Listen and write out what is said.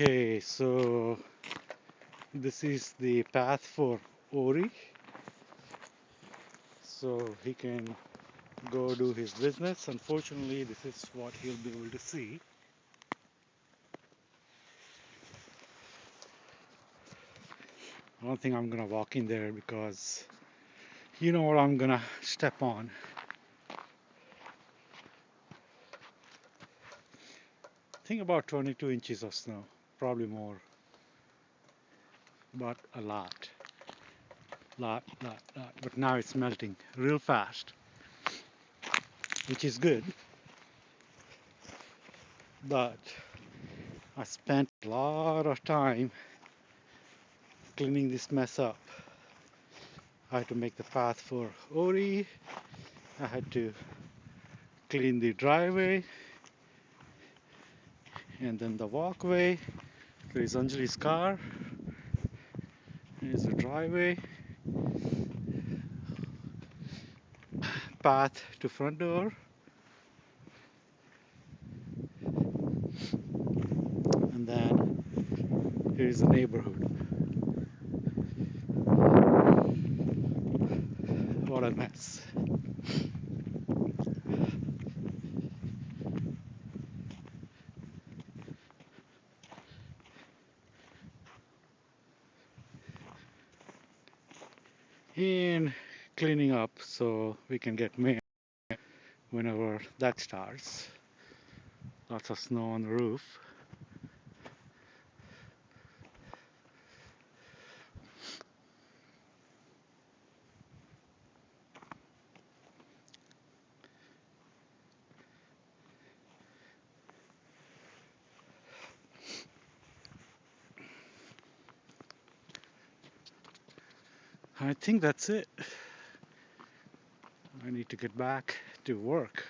Okay, so this is the path for Orie, so he can go do his business. Unfortunately, this is what he'll be able to see. I don't think I'm gonna walk in there because you know what I'm gonna step on. I think about 22 inches of snow, probably more, but a lot. But now it's melting real fast, which is good. But I spent a lot of time cleaning this mess up. I had to make the path for Orie. I had to clean the driveway and then the walkway. There is Anjali's car. Here's the driveway, path to front door, and then here's the neighborhood. What a mess. And cleaning up so we can get mail whenever that starts. Lots of snow on the roof. I think that's it. I need to get back to work.